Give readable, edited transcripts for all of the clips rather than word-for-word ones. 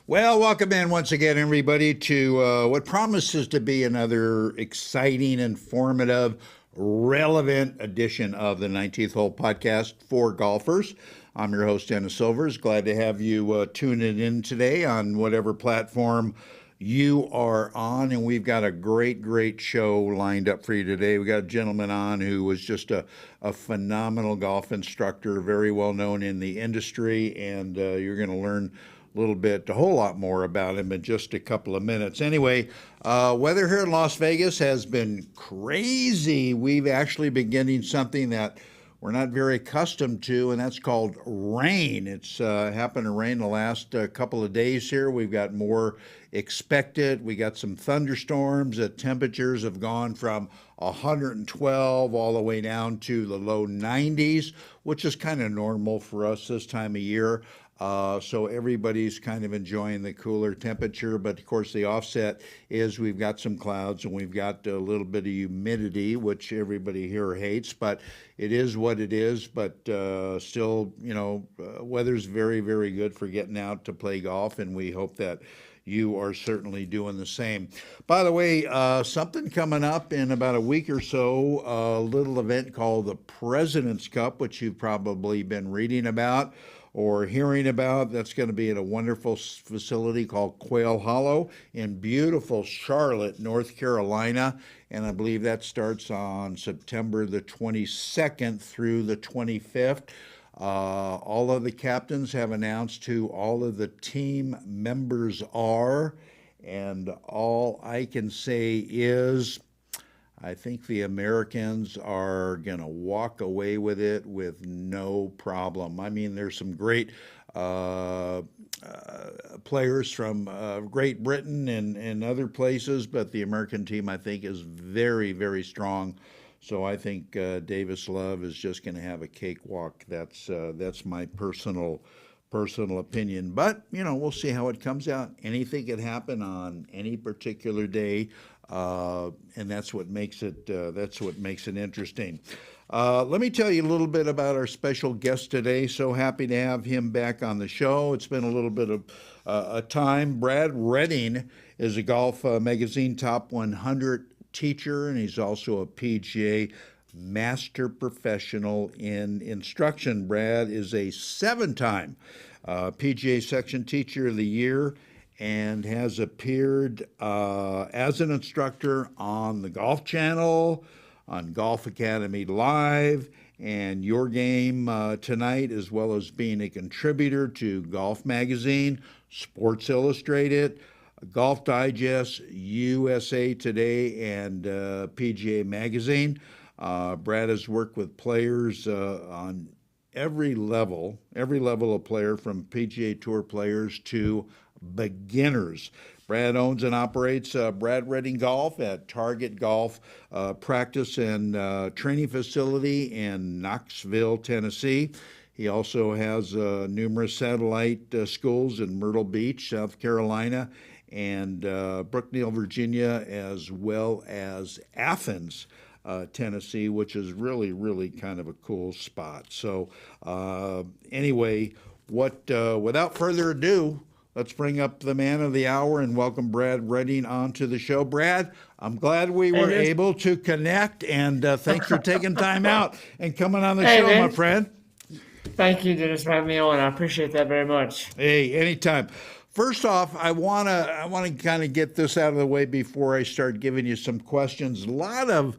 Well, welcome in once again, everybody, to what promises to be another exciting, informative, relevant edition of the 19th Hole Podcast for golfers. I'm your host, Dennis Silvers. Glad to have you tuning in today on whatever platform you are on. And we've got a great show lined up for you today. We got a gentleman on who was just a phenomenal golf instructor, very well known in the industry, and you're going to learn little bit, a whole lot more about him in just a couple of minutes. Anyway, weather here in Las Vegas has been crazy. We've actually been getting something that we're not very accustomed to, and that's called rain. It's happened to rain the last couple of days here. We've got more expected. We got some thunderstorms. The temperatures have gone from 112 all the way down to the low 90s, which is kind of normal for us this time of year. So everybody's kind of enjoying the cooler temperature, but of course the offset is we've got some clouds and we've got a little bit of humidity, which everybody here hates, but it is what it is. But still, weather's very good for getting out to play golf, and we hope that you are certainly doing the same. By the way, something coming up in about a week or so, a little event called the President's Cup, which you've probably been reading about or hearing about. That's going to be at a wonderful facility called Quail Hollow in beautiful Charlotte, North Carolina. And I believe that starts on September the 22nd through the 25th. All of the captains have announced who all of the team members are. And all I can say is I think the Americans are going to walk away with it with no problem. I mean, there's some great uh, players from Great Britain and other places, but the American team, I think, is very strong. So I think Davis Love is just going to have a cakewalk. That's my personal opinion. But we'll see how it comes out. Anything can happen on any particular day, and that's what makes it interesting. Let me tell you a little bit about our special guest today. So happy to have him back on the show. It's been a little bit of a time. Brad Redding is a Golf Magazine Top 100 teacher, and he's also a PGA master professional in instruction. Brad is a seven-time PGA Section Teacher of the Year and has appeared as an instructor on the Golf Channel, on Golf Academy Live, and Your Game Tonight, as well as being a contributor to Golf Magazine, Sports Illustrated, Golf Digest, USA Today, and PGA Magazine. Brad has worked with players on every level of player, from PGA Tour players to beginners. Brad owns and operates Brad Redding Golf at Target Golf practice and training facility in Knoxville, Tennessee. He also has numerous satellite schools in Myrtle Beach, South Carolina, and Brookneal, Virginia, as well as Athens, Tennessee, which is really kind of a cool spot. So anyway, without further ado, let's bring up the man of the hour and welcome Brad Redding onto the show. Brad, I'm glad we Hey, were man. able to connect, and thanks for taking time out and coming on the Hey, show, my man. friend. Thank you, Dennis, for having me on. I appreciate that very much. Hey, anytime. First off, I wanna kind of get this out of the way before I start giving you some questions. A lot of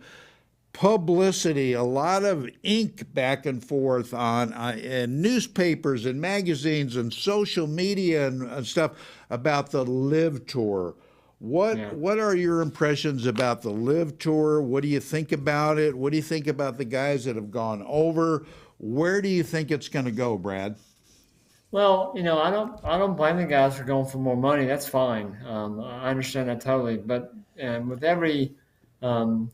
publicity, a lot of ink back and forth on in newspapers and magazines and social media and stuff about the Live Tour. What Yeah. what are your impressions about the Live Tour? What do you think about it? What do you think about the guys that have gone over? Where do you think it's going to go, Brad? Well, I don't blame the guys for going for more money. That's fine. I understand that totally. But with every um,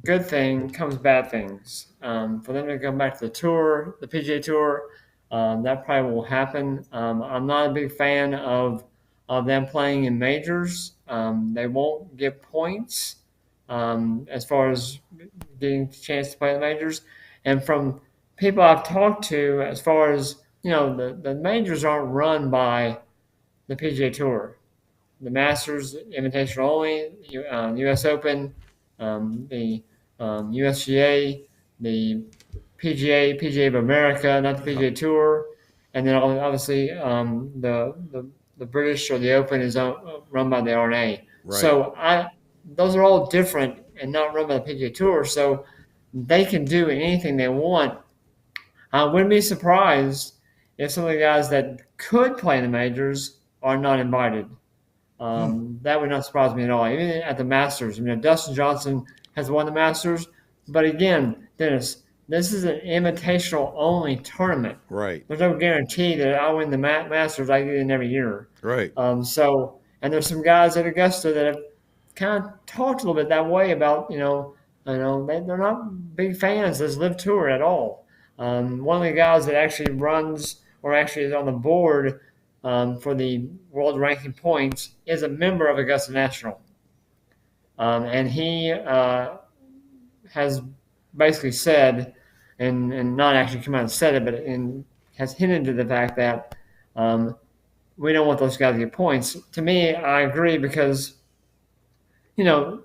good thing comes bad things. For them to come back to the tour, the PGA Tour, that probably will happen. I'm not a big fan of them playing in majors. They won't get points as far as getting a chance to play the majors. And from people I've talked to, as far as the majors aren't run by the PGA Tour. The Masters, Invitational only, U.S. Open, the USGA, the PGA of America, not the PGA Tour, and then obviously the British or the Open is run by the R&A. Right. So those are all different and not run by the PGA Tour. So they can do anything they want. I wouldn't be surprised if some of the guys that could play in the majors are not invited. Hmm. That would not surprise me at all. Even at the Masters, Dustin Johnson has won the Masters, but again, Dennis, this is an invitational only tournament. Right. There's no guarantee that I win the Masters. I get in every year. Right. And there's some guys at Augusta that have kind of talked a little bit that way about they're not big fans of this Live Tour at all. One of the guys that actually runs or actually is on the board for the world ranking points is a member of Augusta National. And he has basically said, and not actually come out and said it, but has hinted to the fact that we don't want those guys to get points. To me, I agree because, the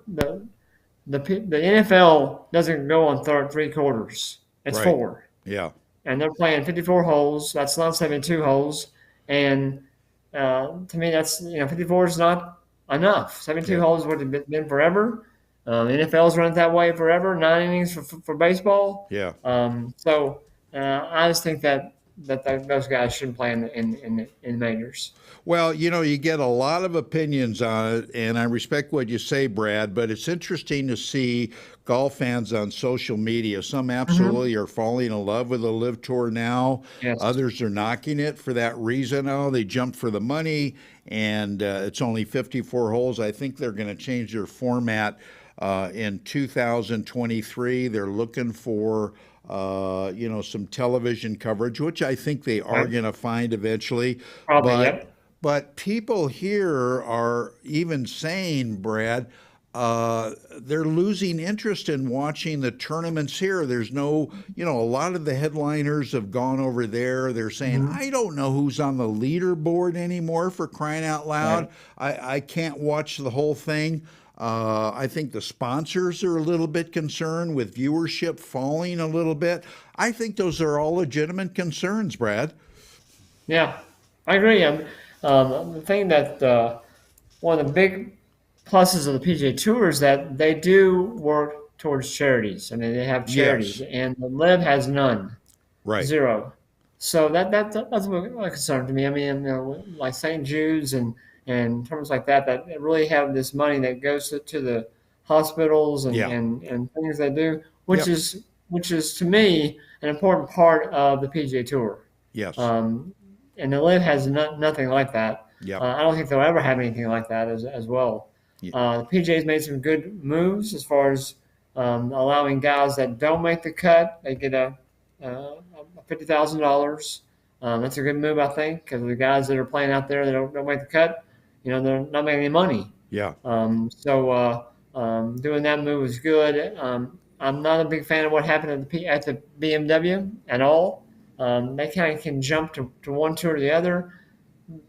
NFL doesn't go on three quarters. It's Right. four. Yeah. And they're playing 54 holes. That's not 72 holes. And to me, that's 54 is not enough. 72 Yeah. holes would have been forever. NFL's run it that way forever. 9 innings for baseball. Yeah. I just think that those guys shouldn't play in majors. Well, you get a lot of opinions on it, and I respect what you say, Brad, but it's interesting to see golf fans on social media. Some Mm-hmm. absolutely are falling in love with the Live Tour now. Yes. Others are knocking it for that reason. Oh, they jumped for the money, and it's only 54 holes. I think they're going to change their format in 2023. They're looking for some television coverage, which I think they are Right. going to find eventually. Probably. But Yep. but people here are even saying, Brad, they're losing interest in watching the tournaments here. There's no, a lot of the headliners have gone over there. They're saying, Mm-hmm. I don't know who's on the leaderboard anymore, for crying out loud. Right. I can't watch the whole thing. I think the sponsors are a little bit concerned with viewership falling a little bit. I think those are all legitimate concerns, Brad. Yeah, I agree. The thing that one of the big pluses of the PGA Tour is that they do work towards charities. I mean, they have charities, Yes, and the Live has none, right. zero. So that's a concern to me. I mean, like St. Jude's and terms like that really have this money that goes to the hospitals Yeah. and things they do, which Yep. is to me an important part of the PGA Tour. Yes. Um, and the Live has nothing like that. Yep. I don't think they'll ever have anything like that as well. Yeah. The PGA's made some good moves as far as allowing guys that don't make the cut. They get a $50,000. That's a good move, I think, because the guys that are playing out there that don't make the cut, they're not making any money. Yeah. Doing that move was good. I'm not a big fan of what happened at the BMW at all. They kind of can jump to one tour or the other.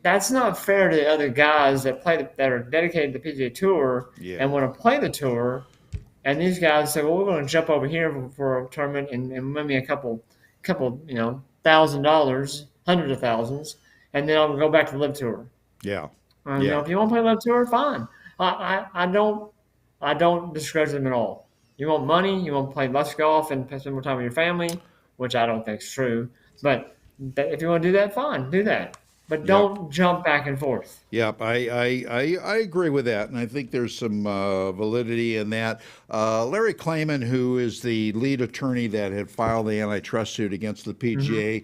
That's not fair to the other guys that are dedicated to the PGA Tour Yeah. and want to play the tour. And these guys say, "Well, we're going to jump over here for a tournament and win me a couple, $1,000, hundreds of thousands, and then I'll go back to the Live Tour." Yeah. Yeah. If you want to play Live Tour, fine. I don't discourage them at all. You want money, you want to play less golf and spend more time with your family, which I don't think is true. But if you want to do that, fine, do that. But Yep. don't jump back and forth. Yep. I agree with that, and I think there's some validity in that. Larry Klayman, who is the lead attorney that had filed the antitrust suit against the Hmm. PGA,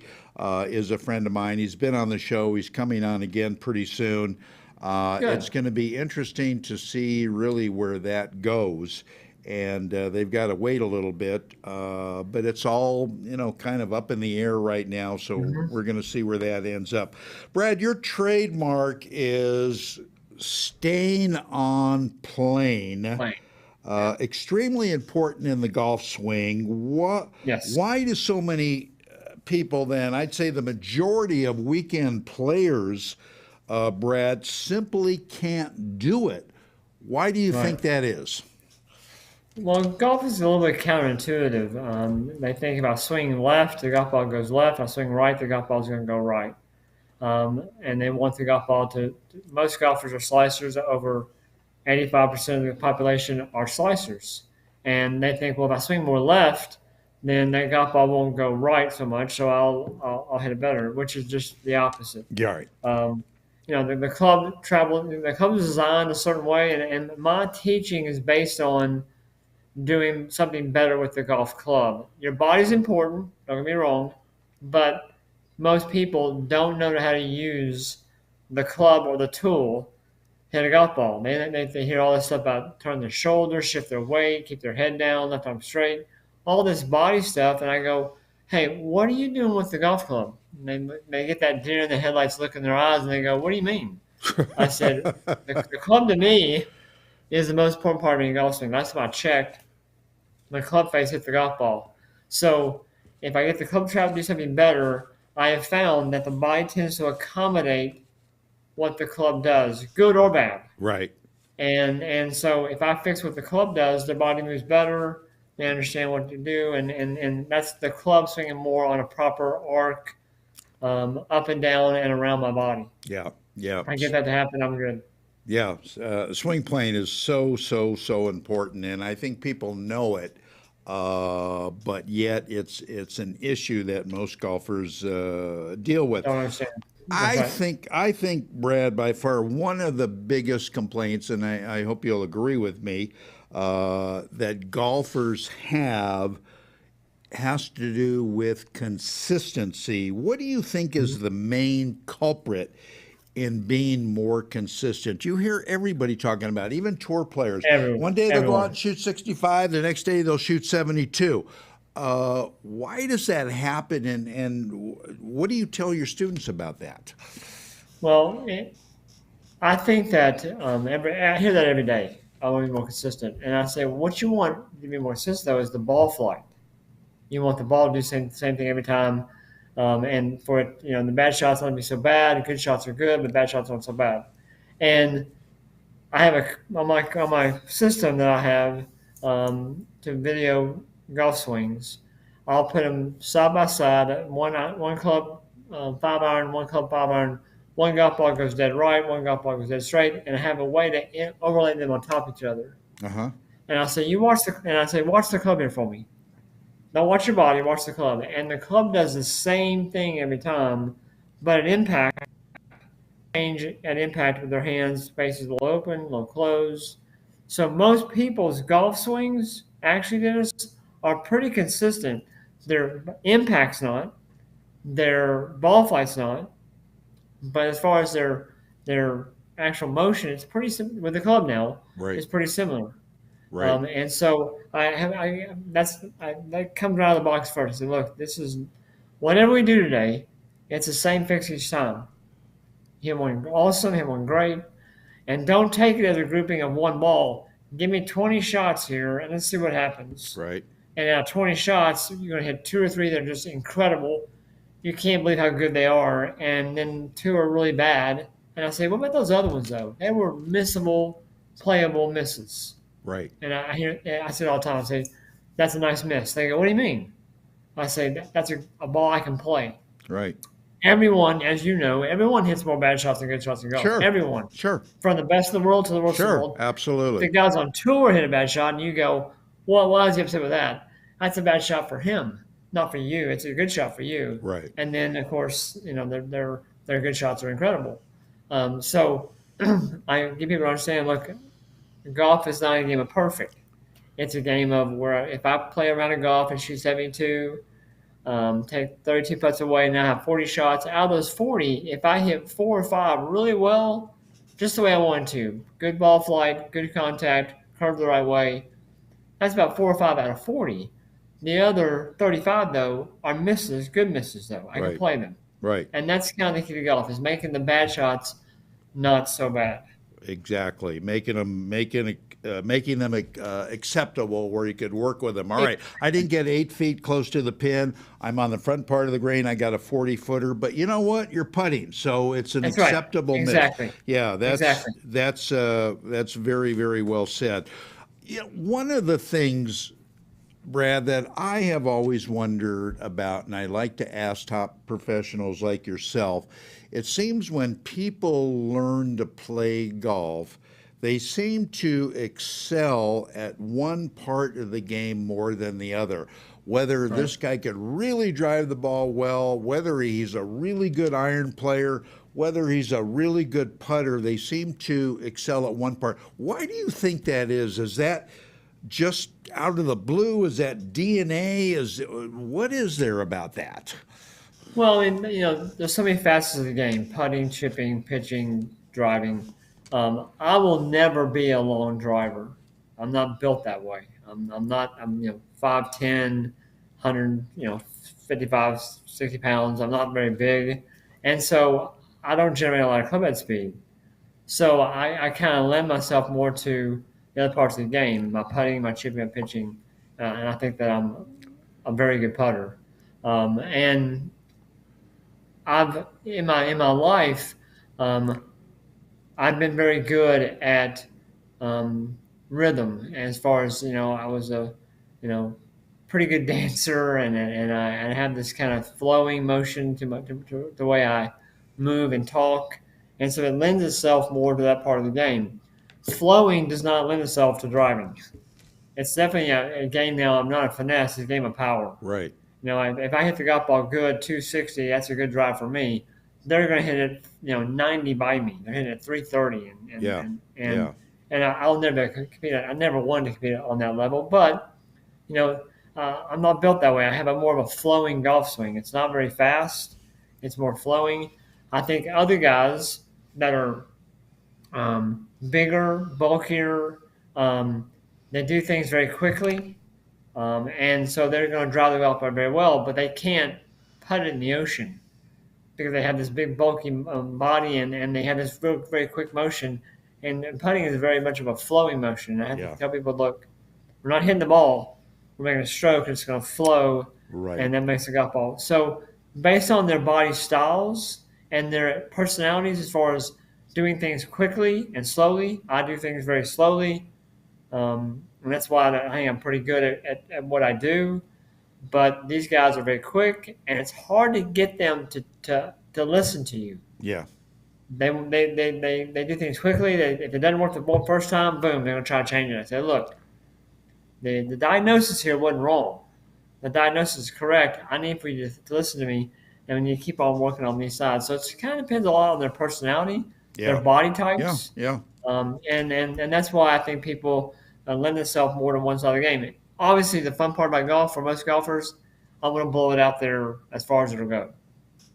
is a friend of mine. He's been on the show. He's coming on again pretty soon. It's Good. going to be interesting to see really where that goes. And they've got to wait a little bit, but it's all kind of up in the air right now. So Hmm. we're going to see where that ends up. Brad, your trademark is staying on plane. Playing. Yeah. Extremely important in the golf swing. Yes. Why do so many people then, I'd say the majority of weekend players, Brad, simply can't do it. Why do you Right. think that is? Well, golf is a little bit counterintuitive. They think if I swing left, the golf ball goes left. If I swing right, the golf ball is going to go right. And they want the golf ball most golfers are slicers. Over 85% of the population are slicers. And they think, well, if I swing more left, then that golf ball won't go right so much, so I'll hit it better, which is just the opposite. Yeah, right. Um, the club is designed a certain way, and my teaching is based on doing something better with the golf club. Your body's important, don't get me wrong, but most people don't know how to use the club or the tool hit a golf ball. They hear all this stuff about turn their shoulders, shift their weight, keep their head down, left arm straight, all this body stuff. And I go, hey, what are you doing with the golf club? And they get that deer in the headlights look in their eyes and they go, what do you mean? I said, the club to me is the most important part of being a golf swing. That's why I checked. My club face hit the golf ball. So if I get the club trap to do something better, I have found that the body tends to accommodate what the club does, good or bad. Right. And so if I fix what the club does, their body moves better. They understand what to do, and that's the club swinging more on a proper arc, up and down and around my body. Yeah. Yeah. If I get that to happen, I'm good. Yeah. Swing plane is so, so, so important. And I think people know it. But yet it's an issue that most golfers deal with. Don't understand. That's right. I think, Brad, by far one of the biggest complaints, and I hope you'll agree with me, that golfers have has to do with consistency. What do you think is the main culprit in being more consistent? You hear everybody talking about, even tour players. One day they'll go out Everyone. and shoot 65, the next day they'll shoot 72. Why does that happen, and what do you tell your students about that? Well, I think that I hear that every day. I want to be more consistent, and I say, what you want to be more consistent though is the ball flight. You want the ball to do same thing every time, and for it, the bad shots don't be so bad. Good shots are good, but bad shots aren't so bad. And I have on my system that I have to video golf swings. I'll put them side by side. One club 5 iron, one club 5 iron. One golf ball goes dead right, one golf ball goes dead straight, and I have a way to overlay them on top of each other. Uh huh. And I say watch the club here for me. Don't watch your body, watch the club. And the club does the same thing every time, but an impact with their hands, faces a little open, a little closed. So most people's golf swings, actually, Dennis, are pretty consistent. Their impact's not, their ball flight's not, but as far as their actual motion, it's pretty with the club now. Right. It's pretty similar. Right. And so that comes out of the box first. And look, this is whatever we do today. It's the same fix each time. Hit one awesome, hit one great, and don't take it as a grouping of one ball. Give me 20 shots here, and let's see what happens. Right. And out of 20 shots, you're going to hit two or three that are just incredible. You can't believe how good they are, and then two are really bad. And I say, what about those other ones though? They were missable, playable misses. Right. And I say it all the time. I say, that's a nice miss. They go, what do you mean? I say, that's a ball I can play. Right. Everyone, as you know, everyone hits more bad shots than good shots in golf. Sure. Everyone. Sure. From the best in the world to the worst in the Sure. world. If the Absolutely. guys on tour hit a bad shot and you go, well, why is he upset with that? That's a bad shot for him, not for you. It's a good shot for you. Right. And then, of course, their good shots are incredible. So I give people to understand, look, golf is not a game of perfect. It's a game of where if I play around a golf and shoot 72, take 32 putts away, now I have 40 shots. Out of those 40, if I hit 4 or 5 really well, just the way I want to, good ball flight, good contact, curve the right way, that's about 4 or 5 out of 40. The other 35, though, are misses, good misses, though. I can Right. play them. Right. And that's kind of the key to golf, is making the bad shots not so bad. Exactly, making them acceptable where you could work with them. All right, I didn't get 8 feet close to the pin. I'm on the front part of the green. I got a 40-footer, but you know what? You're putting, so it's an That's right. acceptable miss. Exactly. Yeah, Exactly. that's very very well said. Yeah, one of the things, Brad, that I have always wondered about, and I like to ask top professionals like yourself, it seems when people learn to play golf, they seem to excel at one part of the game more than the other. Whether Right. this guy could really drive the ball well, whether he's a really good iron player, whether he's a really good putter, they seem to excel at one part. Why do you think that is? Is that just out of the blue? Is that DNA? What is there about that? Well, and there's so many facets of the game: putting, chipping, pitching, driving. I will never be a long driver. I'm not built that way. I'm not. I'm 5'10", 55, 60 pounds. I'm not very big, and so I don't generate a lot of clubhead speed. So I kind of lend myself more to the other parts of the game: my putting, my chipping, my pitching, and I think that I'm a very good putter. And I've in my life, um, I've been very good at um, rhythm. As far as I was a you know pretty good dancer, and I have this kind of flowing motion to the way I move and talk, and so it lends itself more to that part of the game. Flowing does not lend itself to driving. It's definitely a game now. I'm not a finesse; it's a game of power. Right. If I hit the golf ball good, 260, that's a good drive for me. They're going to hit it, 90 by me. They're hitting it 330, Yeah. Yeah. and I'll never compete. I never wanted to compete on that level, but you know, I'm not built that way. I have a more of a flowing golf swing. It's not very fast. It's more flowing. I think other guys that are bigger, bulkier, they do things very quickly. And so they're going to drive the golf ball very well, but they can't putt it in the ocean because they have this big bulky body, and they have this very, very quick motion. And putting is very much of a flowing motion. And I have Yeah. to tell people, look, we're not hitting the ball. We're making a stroke. It's going to flow, Right. and that makes a golf ball. So based on their body styles and their personalities as far as doing things quickly and slowly, I do things very slowly. And that's why I think I'm pretty good at what I do. But these guys are very quick, and it's hard to get them to listen to you. Yeah. They do things quickly. If it doesn't work the first time, boom, they're going to try to change it. I say, look, the diagnosis here wasn't wrong. The diagnosis is correct. I need for you to listen to me, and you keep on working on these sides. So it kind of depends a lot on their personality, Yeah. their body Yeah. types. Yeah. And that's why I think people lend themselves more to one side of the game. Obviously, the fun part about golf for most golfers, I'm going to blow it out there as far as it'll go.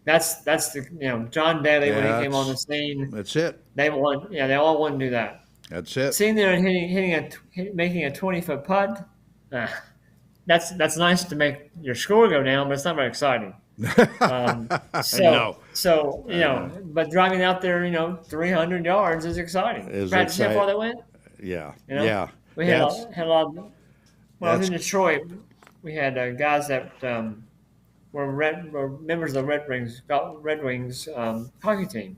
That's the John Daly when he came on the scene. That's it. They all want to do that. That's it. Sitting there and making a 20-foot putt, that's nice to make your score go down, but it's not very exciting. No. But driving out there, 300 yards is exciting. Is Brad, did you see how far that went? Yeah. You know? Yeah. We had a lot of, when I was in That's- Detroit, we had guys that were members of the Red Wings hockey team.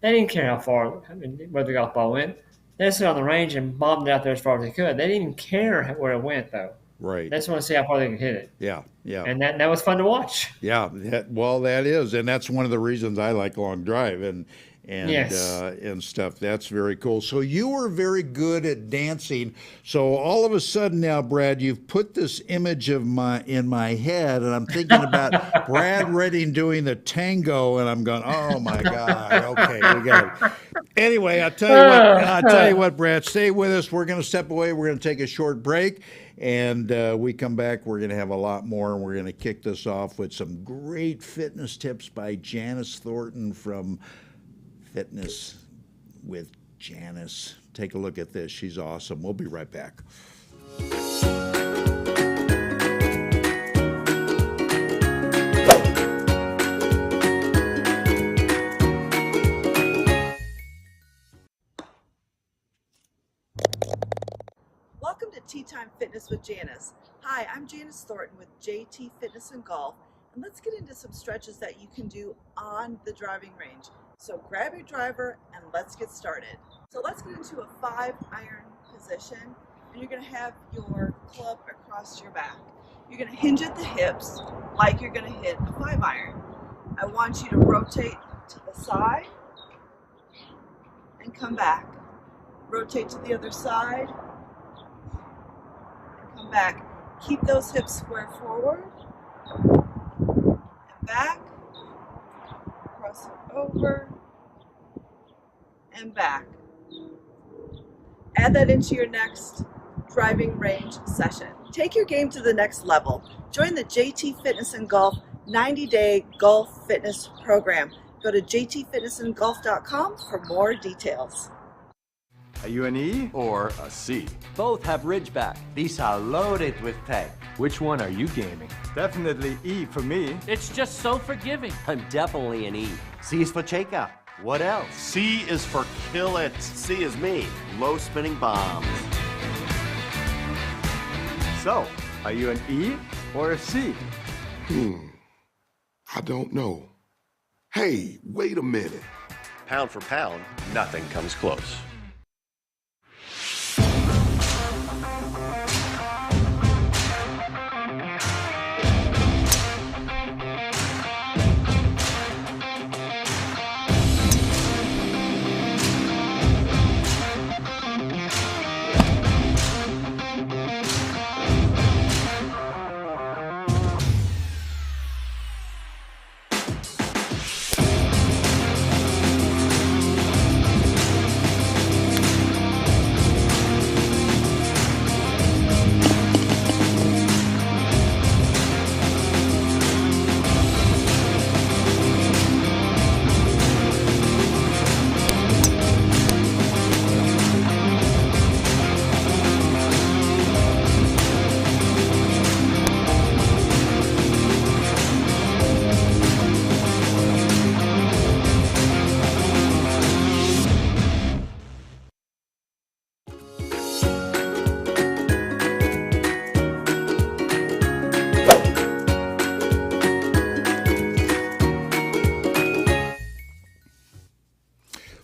They didn't care where the golf ball went. They just sit on the range and bombed it out there as far as they could. They didn't even care where it went, though. Right. They just want to see how far they could hit it. Yeah. Yeah. And that was fun to watch. Yeah, that is, and that's one of the reasons I like long drive and Yes. and stuff. That's very cool. So you were very good at dancing. So all of a sudden now, Brad, you've put this image of in my head, and I'm thinking about Brad Redding doing the tango, and I'm going, oh my God, okay, we got it. Anyway, I'll tell you what, Brad, stay with us. We're going to step away. We're going to take a short break. And we come back, we're going to have a lot more, and we're going to kick this off with some great fitness tips by Janice Thornton from Fitness with Janice. Take a look at this. She's awesome. We'll be right back. Fitness with Janice. Hi, I'm Janice Thornton with JT Fitness and Golf, and let's get into some stretches that you can do on the driving range. So grab your driver and let's get started. So let's get into a 5-iron position, and you're going to have your club across your back. You're going to hinge at the hips like you're going to hit a 5-iron. I want you to rotate to the side and come back. Rotate to the other side and come back. Keep those hips square forward and back. Cross it over and back. Add that into your next driving range session. Take your game to the next level. Join the JT Fitness and Golf 90-day golf fitness program. Go to jtfitnessandgolf.com for more details. Are you an E or a C? Both have Ridgeback. These are loaded with tech. Which one are you gaming? Definitely E for me. It's just so forgiving. I'm definitely an E. C is for Cheka. What else? C is for kill it. C is me. Low spinning bombs. So, are you an E or a C? I don't know. Hey, wait a minute. Pound for pound, nothing comes close.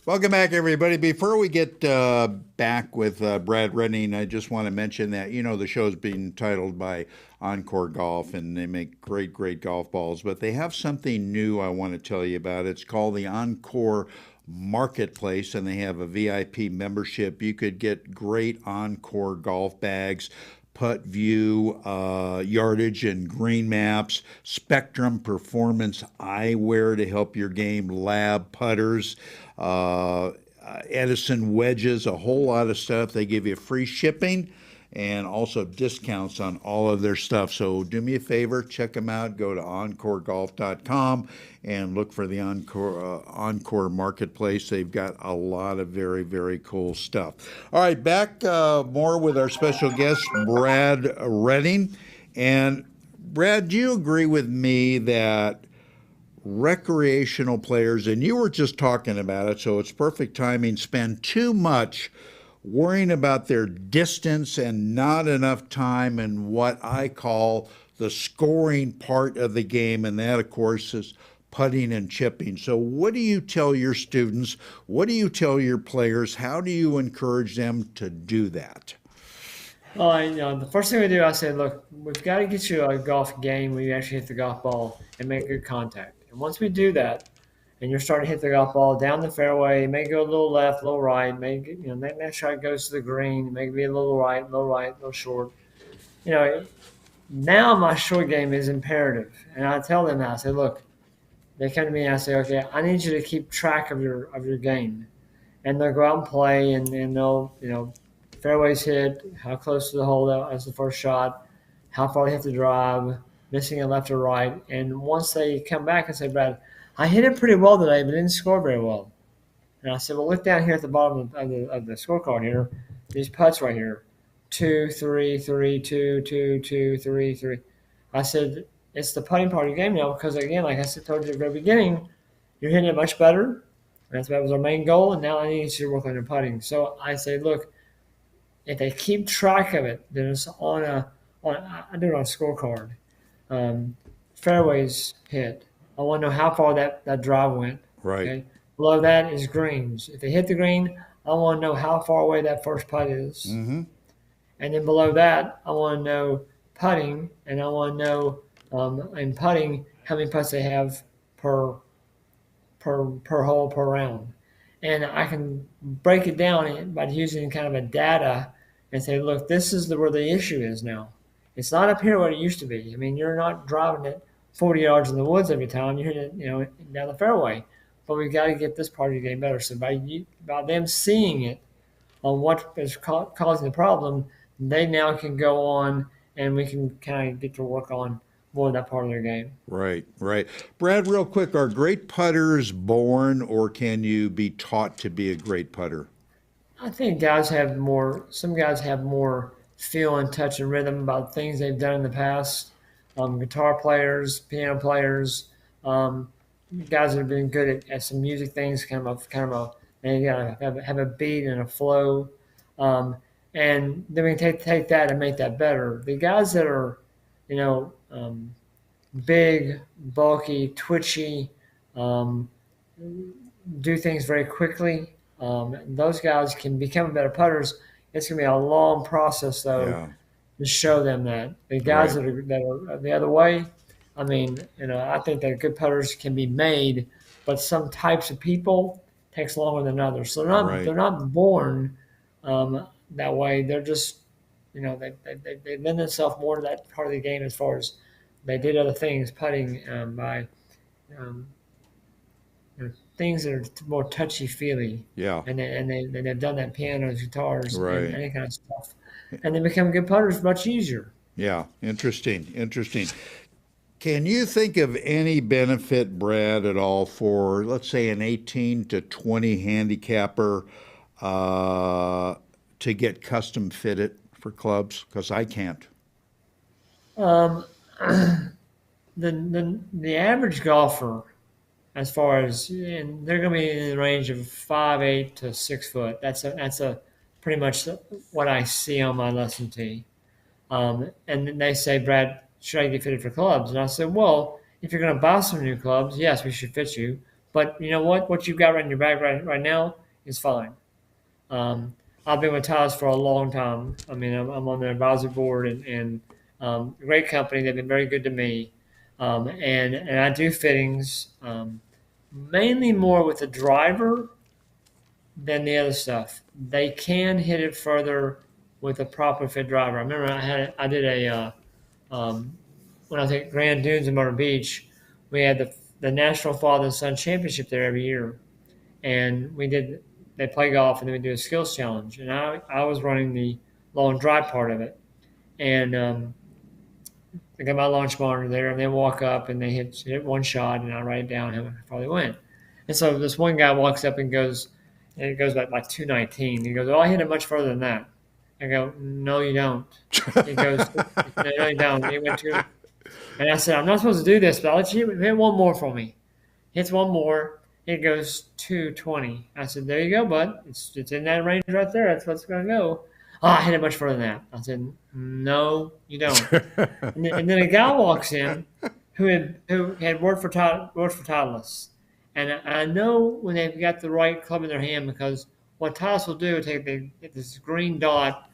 Welcome back, everybody. Before we get back with Brad Redding, I just want to mention that, the show's being titled by Encore Golf, and they make great, great golf balls. But they have something new I want to tell you about. It's called the Encore Marketplace, and they have a VIP membership. You could get great Encore golf bags, putt view, yardage and green maps, Spectrum Performance eyewear to help your game, lab putters, Edison wedges, a whole lot of stuff. They give you free shipping and also discounts on all of their stuff. So do me a favor, check them out. Go to encoregolf.com and look for the Encore Marketplace. They've got a lot of very, very cool stuff. All right, back more with our special guest, Brad Redding. And Brad, do you agree with me that recreational players, and you were just talking about it, so it's perfect timing, spend too much worrying about their distance and not enough time in what I call the scoring part of the game, and that, of course, is putting and chipping. So what do you tell your students? What do you tell your players? How do you encourage them to do that? Well, the first thing we do, I say, look, we've got to get you a golf game where you actually hit the golf ball and make good contact. And once we do that, and you're starting to hit the golf ball down the fairway, you may go a little left, a little right, make that shot goes to the green, maybe a little right, a little short. Now my short game is imperative. And I tell them that, I say, look, they come to me and I say, okay, I need you to keep track of your game. And they'll go out and play, and they'll, fairways hit, how close to the hole as the first shot, how far they have to drive, missing a left or right. And once they come back and say, Brad, I hit it pretty well today, but didn't score very well. And I said, well, look down here at the bottom of the scorecard here, these putts right here, 2, 3, 3, 2, 2, 2, 3, 3. I said, it's the putting part of your game now because, again, like I said, told you at the very beginning, you're hitting it much better. That was our main goal, and now I need you to work on your putting. So I say, look, if they keep track of it, then it's on I do it on a scorecard. Um, Fairways hit. I want to know how far that drive went. Right. Okay. Below that is greens. If they hit the green, I want to know how far away that first putt is. Mm-hmm. And then below that, I want to know putting, and I want to know in putting how many putts they have per per hole per round. And I can break it down by using kind of a data and say, look, this is where the issue is now. It's not up here what it used to be. I mean, you're not driving it 40 yards in the woods every time. You're hitting it, down the fairway. But we've got to get this part of the game better. So by them seeing it on what is causing the problem, they now can go on and we can kind of get to work on more of that part of their game. Right, right. Brad, real quick, are great putters born, or can you be taught to be a great putter? I think some guys have more feel and touch and rhythm about things they've done in the past. Guitar players, piano players, guys that have been good at some music things, they gotta have a beat and a flow. Um, and then we can take that and make that better. The guys that are, you know, big, bulky, twitchy, um, do things very quickly. Those guys can become better putters. It's going to be a long process, though, Yeah, to show them that. The guys that are the other way, I mean, I think that good putters can be made, but some types of people takes longer than others. So right. they're not born that way. They're just, they lend themselves more to that part of the game as far as they did other things, putting by um, things that are more touchy feely. Yeah, They've done that pianos, guitars, right. and any kind of stuff, and they become good putters much easier. Yeah, interesting, interesting. Can you think of any benefit, Brad, at all for, let's say, an 18 to 20 handicapper to get custom fitted for clubs? Because I can't. Um, the average golfer, as far as and they're going to be in the range of 5'8" to 6 foot. That's a pretty much what I see on my lesson tee. And then they say, Brad, should I get fitted for clubs? And I said, well, if you're going to buy some new clubs, yes, we should fit you. But you know what? What you've got right in your bag right now is fine. I've been with Tiles for a long time. I mean, I'm on their advisory board and great company. They've been very good to me. And I do fittings mainly more with the driver than the other stuff. They can hit it further with a proper fit driver. I remember I did when I was at Grand Dunes in Myrtle Beach, we had the National Father and Son Championship there every year, and they play golf and then we do a skills challenge, and I was running the long drive part of it, and I got my launch monitor there, and they walk up and they hit one shot, and I write down how far they went. And so this one guy walks up and it goes like 219. He goes, "Oh, I hit it much further than that." I go, "No, you don't." He goes, "No, you don't." He went to, and I said, "I'm not supposed to do this, but I'll let you hit one more for me." Hits one more. It goes 220. I said, "There you go, bud. It's in that range right there. That's what's going to go." "Oh, I hit it much further than that." I said, "No, you don't." And then a guy walks in who had worked for Titleist, and I know when they've got the right club in their hand, because what Titleist will do is get this green dot,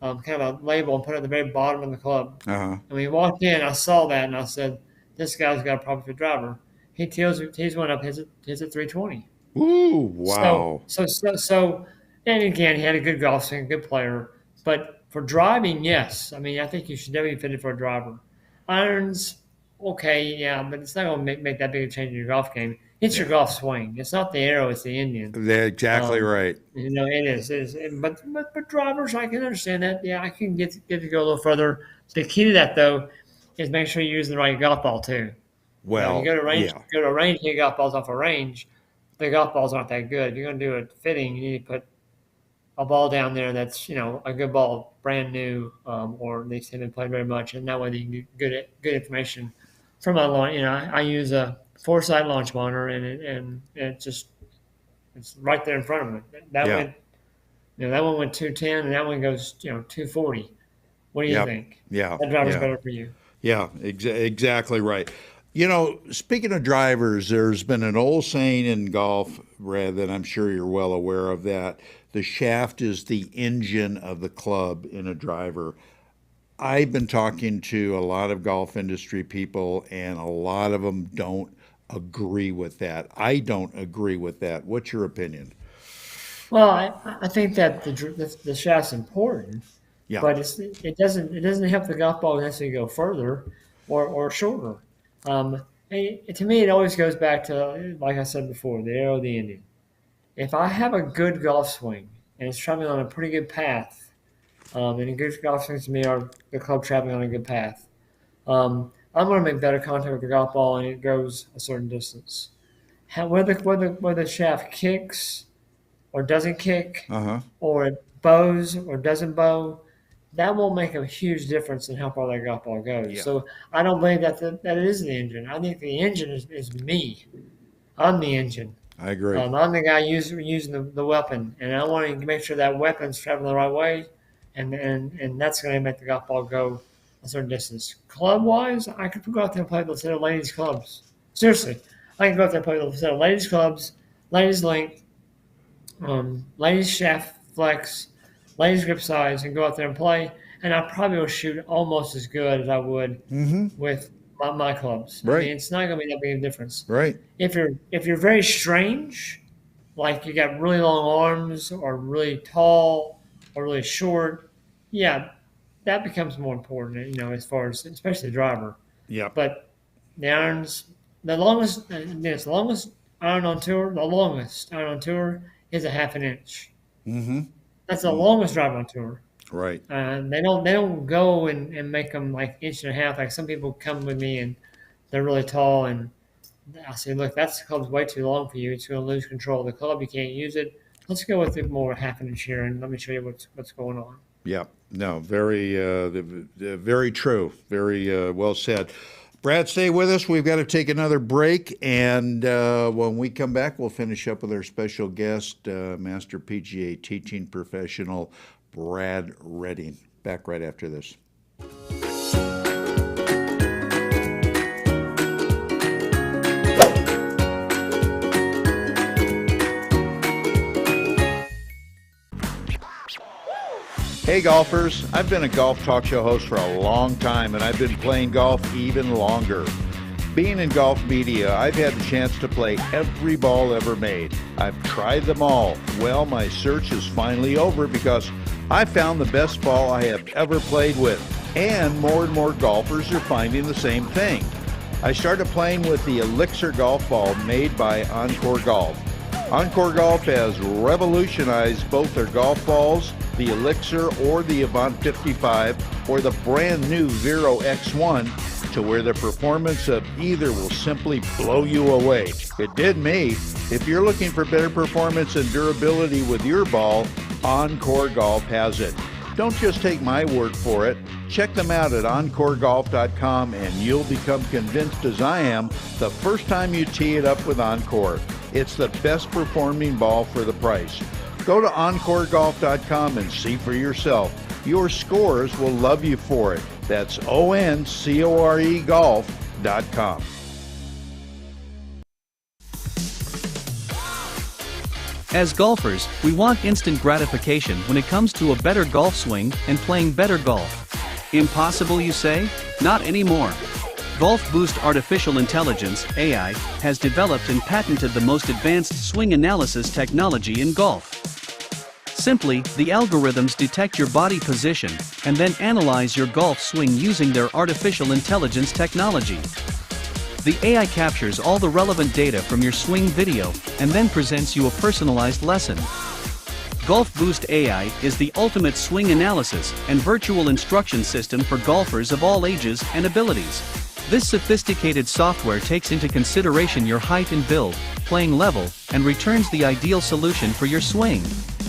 kind of a label, and put it at the very bottom of the club. Uh-huh. And when he walked in, I saw that, and I said, "This guy's got a proper fit driver." He went up his at 320. Ooh, wow. So, and again, he had a good golf swing, good player. But for driving, yes. I mean, I think you should definitely be fitted for a driver. Irons, okay, yeah, but it's not going to make that big a change in your golf game. It's your golf swing. It's not the arrow, it's the Indian. They're exactly right. It is. But drivers, I can understand that. Yeah, I can get to go a little further. The key to that, though, is make sure you use the right golf ball, too. Well, you go to range, yeah. go to a range, hit golf balls off a range. The golf balls aren't that good. If you're going to do a fitting, you need to put a ball down there that's a good ball, brand new, or at least haven't played very much, and that way you can get good information from my launch. I use a Foresight launch monitor, and it's right there in front of me. That Yeah. way, That one went 210, and that one goes 240. What do you Yep. think? Yeah. That driver's Yeah. better for you. Yeah, exactly right. Speaking of drivers, there's been an old saying in golf, Brad, that I'm sure you're well aware of, that the shaft is the engine of the club in a driver. I've been talking to a lot of golf industry people, and a lot of them don't agree with that. I don't agree with that. What's your opinion? Well, I think that the shaft's important, Yeah. but it doesn't help the golf ball necessarily go further or shorter. To me, it always goes back to, like I said before, the arrow of the Indian. If I have a good golf swing and it's traveling on a pretty good path, and a good golf swings to me are the club traveling on a good path, I'm going to make better contact with the golf ball and it goes a certain distance. Whether the shaft kicks or doesn't kick, Uh-huh. or it bows or doesn't bow, that won't make a huge difference in how far that golf ball goes. Yeah. So I don't believe that it is the engine. I think the engine is me. I'm the engine. I agree. I'm the guy using the weapon, and I want to make sure that weapon's traveling the right way, and that's going to make the golf ball go a certain distance. Club wise, I could go out there and play with a set of ladies' clubs. Seriously, I can go out there and play with a set of ladies' clubs, ladies' length, ladies' shaft flex, ladies' grip size, and go out there and play. And I probably will shoot almost as good as I would with my clubs. Right. I mean, it's not going to be that big of a difference. Right. If you're very strange, like you got really long arms, or really tall, or really short, yeah, that becomes more important. As far as especially the driver. Yeah. But the irons, the longest iron on tour, the longest iron on tour is a half an inch. Mm-hmm. That's the longest drive on tour. Right. They don't go and make them like inch and a half. Like some people come with me and they're really tall, and I say, look, that's the club's way too long for you. It's going to lose control of the club. You can't use it. Let's go with more half an inch here, and let me show you what's going on. Yeah. No, very true. Very well said. Brad, stay with us. We've got to take another break, and when we come back, we'll finish up with our special guest, Master PGA teaching professional Brad Redding. Back right after this. Hey golfers, I've been a golf talk show host for a long time, and I've been playing golf even longer. Being in golf media, I've had the chance to play every ball ever made. I've tried them all. Well, my search is finally over because I found the best ball I have ever played with, and more golfers are finding the same thing. I started playing with the Elixir golf ball made by Encore Golf. Encore Golf has revolutionized both their golf balls, the Elixir or the Avant 55, or the brand new Vero X1, to where the performance of either will simply blow you away. It did me. If you're looking for better performance and durability with your ball, Encore Golf has it. Don't just take my word for it. Check them out at encoregolf.com and you'll become convinced, as I am, the first time you tee it up with Encore. It's the best performing ball for the price. Go to encoregolf.com and see for yourself. Your scorers will love you for it. That's ONCORE golf.com. As golfers, we want instant gratification when it comes to a better golf swing and playing better golf. Impossible, you say? Not anymore. Golf Boost Artificial Intelligence, AI, has developed and patented the most advanced swing analysis technology in golf. Simply, the algorithms detect your body position and then analyze your golf swing using their artificial intelligence technology. The AI captures all the relevant data from your swing video and then presents you a personalized lesson. Golf Boost AI is the ultimate swing analysis and virtual instruction system for golfers of all ages and abilities. This sophisticated software takes into consideration your height and build, playing level, and returns the ideal solution for your swing.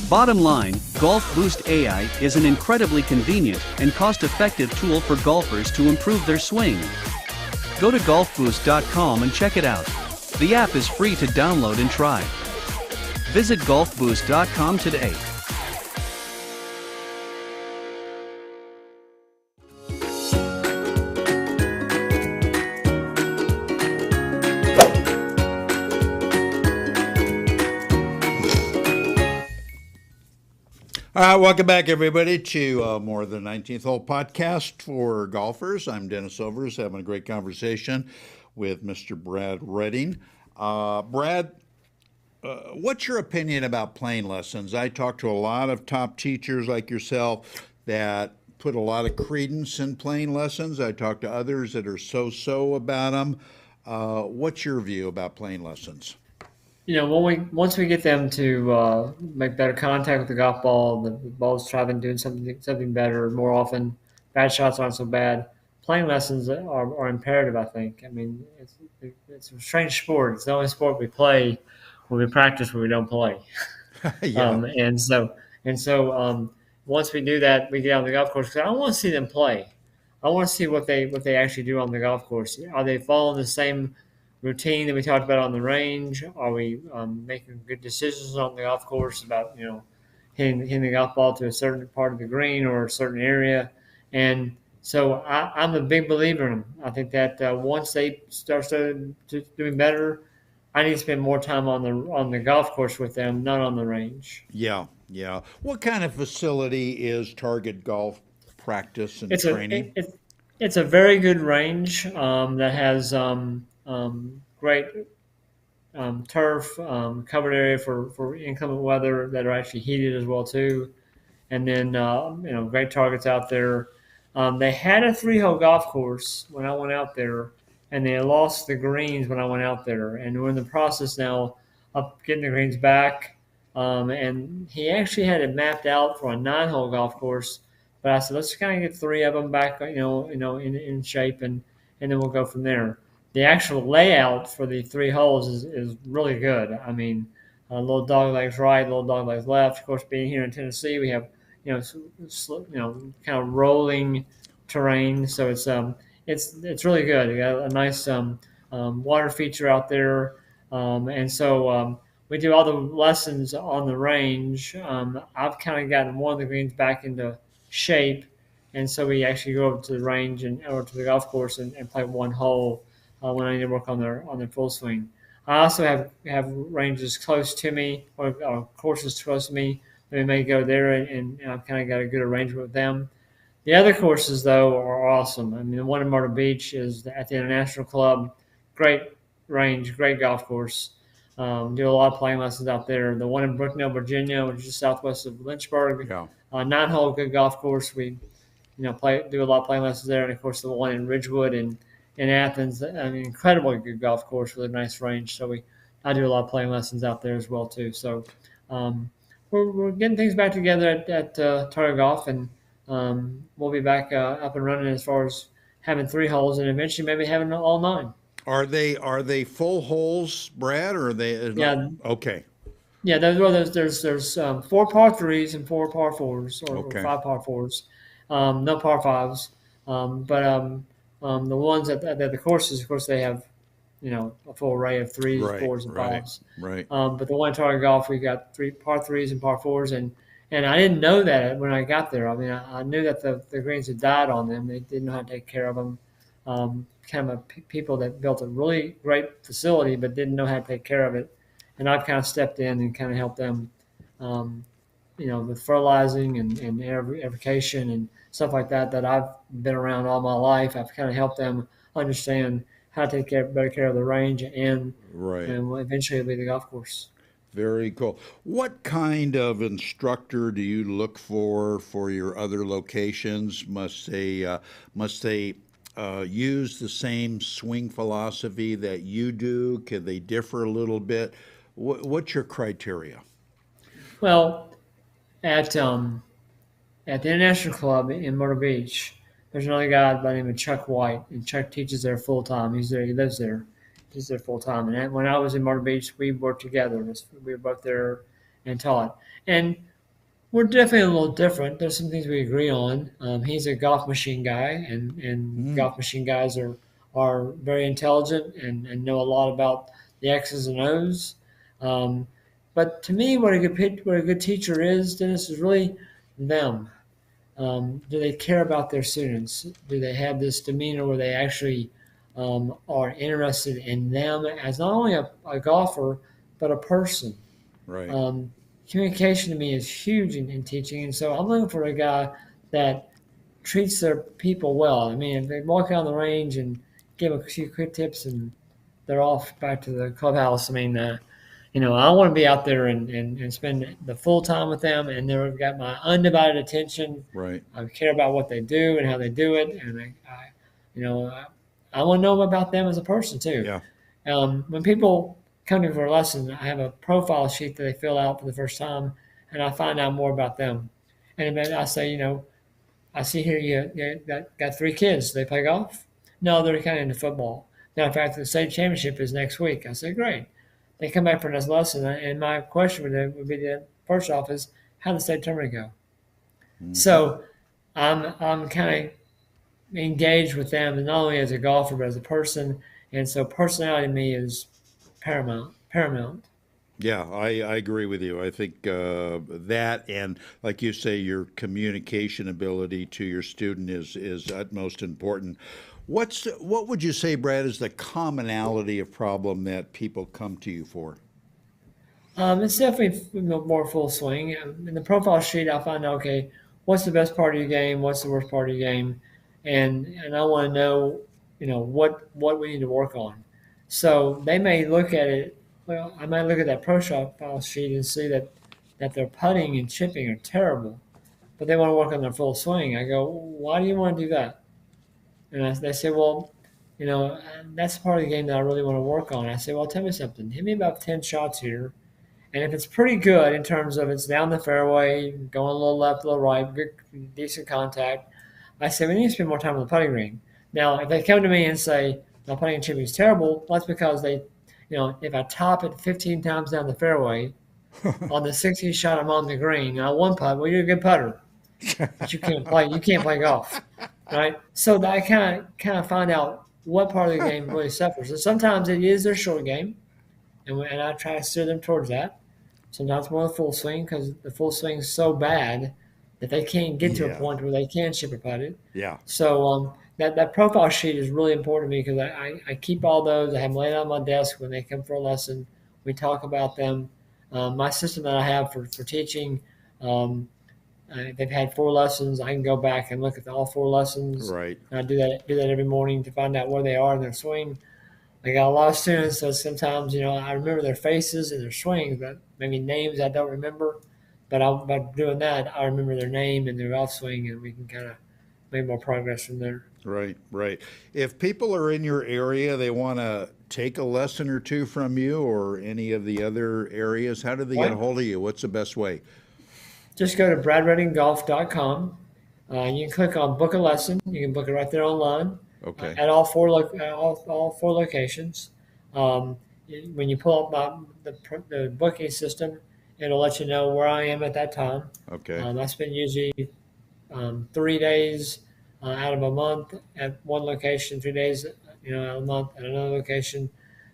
Bottom line, Golf Boost AI is an incredibly convenient and cost-effective tool for golfers to improve their swing. Go to golfboost.com and check it out. The app is free to download and try. Visit golfboost.com today. Welcome back, everybody, to more than 19th Hole podcast for golfers. I'm Dennis Overs, having a great conversation with Mr. Brad Redding. Brad, what's your opinion about playing lessons? I talk to a lot of top teachers like yourself that put a lot of credence in playing lessons. I talk to others that are so about them. What's your view about playing lessons? Once we get them to make better contact with the golf ball, the ball's traveling, doing something better more often. Bad shots aren't so bad. Playing lessons are imperative, I think. I mean, it's a strange sport. It's the only sport we play when we practice, when we don't play. Yeah. And so once we do that, we get on the golf course. 'Cause I don't want to see them play. I want to see what they actually do on the golf course. Are they following the same routine that we talked about on the range? Are we making good decisions on the golf course about hitting the golf ball to a certain part of the green or a certain area? And so I'm a big believer in them. I think that once they start doing better, I need to spend more time on the golf course with them, not on the range. Yeah, yeah. What kind of facility is Target Golf practice and It's a training? it's a very good range that has great turf, covered area for inclement weather that are actually heated as well too, and then great targets out there. They had a three-hole golf course when I went out there, and they lost the greens when I went out there, and we're in the process now of getting the greens back. And he actually had it mapped out for a nine-hole golf course, but I said let's kind of get three of them back, in shape, and then we'll go from there. The actual layout for the three holes is really good. I mean, little dog legs right, little dog legs left. Of course, being here in Tennessee, we have kind of rolling terrain, so it's really good. You got a nice water feature out there, and so we do all the lessons on the range. I've kind of gotten one of the greens back into shape, and so we actually go over to the range or to the golf course and play one hole when I need to work on their full swing. I also have ranges close to me or courses close to me. We may go there and I've kind of got a good arrangement with them. The other courses, though, are awesome. I mean, the one in Myrtle Beach is at the International Club. Great range, great golf course. Do a lot of playing lessons out there. The one in Brooknell, Virginia, which is southwest of Lynchburg, Yeah. Nine-hole good golf course. We do a lot of playing lessons there, and of course the one in Ridgewood and in Athens, an incredibly good golf course with a nice range. So I do a lot of playing lessons out there as well too. So we're getting things back together at Target Golf, and we'll be back up and running as far as having three holes, and eventually maybe having all nine. Are they full holes, Brad, or are they Yeah, okay? yeah. There's four par threes and four par fours, or Okay. five par fours. No par fives, but the ones at the courses, of course, they have a full array of threes, Right, fours, and right, fives. right. But the one at Target Golf, we got three par threes and par fours, and I didn't know that when I got there. I mean, I knew that the greens had died on them. They didn't know how to take care of them. Kind of people that built a really great facility, but didn't know how to take care of it. And I've kind of stepped in and kind of helped them, um, with fertilizing and aerification and stuff like that. That I've been around all my life. I've kind of helped them understand how to take better care of the range Right. and eventually it'll be the golf course. Very cool. What kind of instructor do you look for your other locations? Must they use the same swing philosophy that you do? Can they differ a little bit? What's your criteria? Well, at the International Club in Myrtle Beach, there's another guy by the name of Chuck White, and Chuck teaches there full time. He's there. He lives there. He's there full time. And when I was in Myrtle Beach, we worked together. We were both there and taught. And we're definitely a little different. There's some things we agree on. He's a golf machine guy, and golf machine guys are very intelligent and know a lot about the X's and O's. Um, but to me, what a good teacher is, Dennis, is really them. Do they care about their students? Do they have this demeanor where they actually are interested in them as not only a golfer, but a person? Right. Um, communication to me is huge in teaching. And so I'm looking for a guy that treats their people well. I mean, if they walk out on the range and give a few quick tips and they're off back to the clubhouse, I mean, I want to be out there and spend the full time with them, and they've got my undivided attention. Right. I care about what they do and how they do it, and I want to know about them as a person too. Yeah. When people come to me for a lesson, I have a profile sheet that they fill out for the first time, and I find out more about them. And then I say, I see here you got 3 kids. They play golf? No, they're kind of into football. Now, in fact, the state championship is next week. I said, great. They come back for this lesson, and my question would be the first off is, how did the state tournament go? Mm-hmm. So I'm kind of engaged with them, and not only as a golfer, but as a person. And so personality to me is paramount. Yeah, I agree with you. I think that, and like you say, your communication ability to your student is utmost important. What would you say, Brad, is the commonality of problem that people come to you for? It's definitely more full swing. In the profile sheet, I find out, okay, what's the best part of your game? What's the worst part of your game? And I want to know, what we need to work on. So they may look at it. Well, I might look at that profile sheet and see that their putting and chipping are terrible, but they want to work on their full swing. I go, why do you want to do that? And they say, well, that's part of the game that I really want to work on. I say, well, tell me something. Hit me about 10 shots here. And if it's pretty good in terms of it's down the fairway, going a little left, a little right, good, decent contact, I say, we need to spend more time on the putting green. Now, if they come to me and say, my putting and chipping is terrible, that's because if I top it 15 times down the fairway, on the 60th shot I'm on the green, and I one putt, well, you're a good putter, but you can't play golf. Right, so I kind of find out what part of the game really suffers. And sometimes it is their short game, and I try to steer them towards that. Sometimes more the full swing because the full swing is so bad that they can't get to a point where they can chip or putt it. Yeah. So that profile sheet is really important to me because I keep all those. I have them laid on my desk when they come for a lesson. We talk about them. My system that I have for teaching. They've had 4 lessons. I can go back and look at all 4 lessons. Right. And I do that every morning to find out where they are in their swing. I got a lot of students, so sometimes I remember their faces and their swings, but maybe names I don't remember. But by doing that, I remember their name and their off swing, and we can kind of make more progress from there. Right. If people are in your area, they want to take a lesson or two from you or any of the other areas, how do they get a hold of you? What's the best way? Just go to bradreddinggolf.com. You can click on book a lesson. You can book it right there online. Okay. At all 4 locations. When you pull up the booking system, it'll let you know where I am at that time. Okay. I spend usually 3 days out of a month at one location, 3 days out of a month at another location.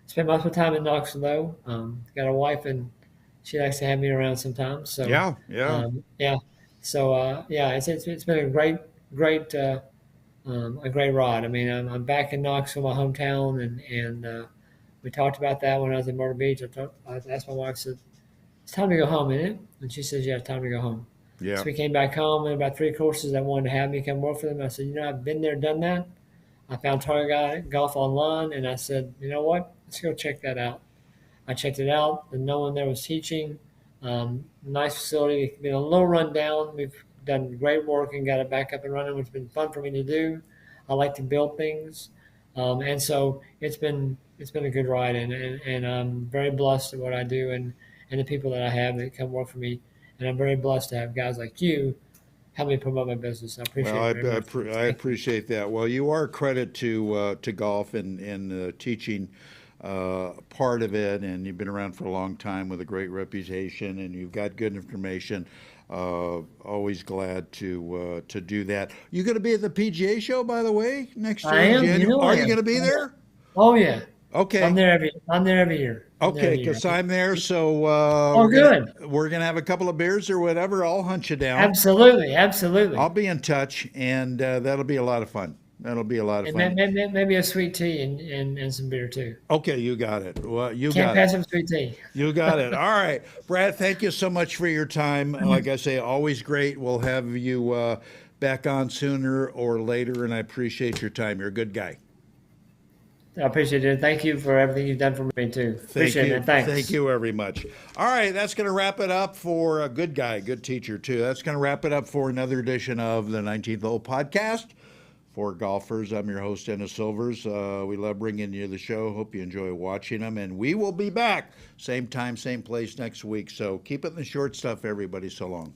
Spend most of the time in Knoxville. Got a wife and she likes to have me around sometimes. So Yeah. So it's been a great ride. I mean, I'm back in Knoxville, my hometown, and we talked about that when I was in Myrtle Beach. I asked my wife, said, "It's time to go home, isn't it?" And she says, "Yeah, it's time to go home." Yeah. So we came back home, and about 3 courses that wanted to have me come work for them. I said, I've been there, done that. I found Target Golf online, and I said, you know what? Let's go check that out. I checked it out, and no one there was teaching. Nice facility. It's been a little run down. We've done great work and got it back up and running, which has been fun for me to do. I like to build things, and so it's been a good ride, and I'm very blessed at what I do and the people that I have that come work for me, and I'm very blessed to have guys like you help me promote my business. I appreciate it very much. I appreciate that. Well, you are a credit to golf and teaching part of it, and you've been around for a long time with a great reputation, and you've got good information. Always glad to do that. You going to be at the PGA show, by the way, next year? I am. Are you going to be there? Oh yeah. Okay. I'm there every year. Okay, because I'm there, so good. We're gonna have a couple of beers or whatever. I'll hunt you down. Absolutely. I'll be in touch, and that'll be a lot of fun. That'll be a lot of And fun. maybe a sweet tea and some beer too. Okay, you got it. Well, you Can't got pass it. up sweet tea. You got it. All right, Brad. Thank you so much for your time. Like I say, always great. We'll have you back on sooner or later, and I appreciate your time. You're a good guy. I appreciate it. Thank you for everything you've done for me too. Appreciate you. it, man. Thanks. Thank you very much. All right, that's going to wrap it up for a good guy, good teacher too. That's going to wrap it up for another edition of the 19th Hole Podcast for golfers. I'm your host, Dennis Silvers. We love bringing you the show. Hope you enjoy watching them, and we will be back same time, same place next week. So keep it in the short stuff, everybody. So long.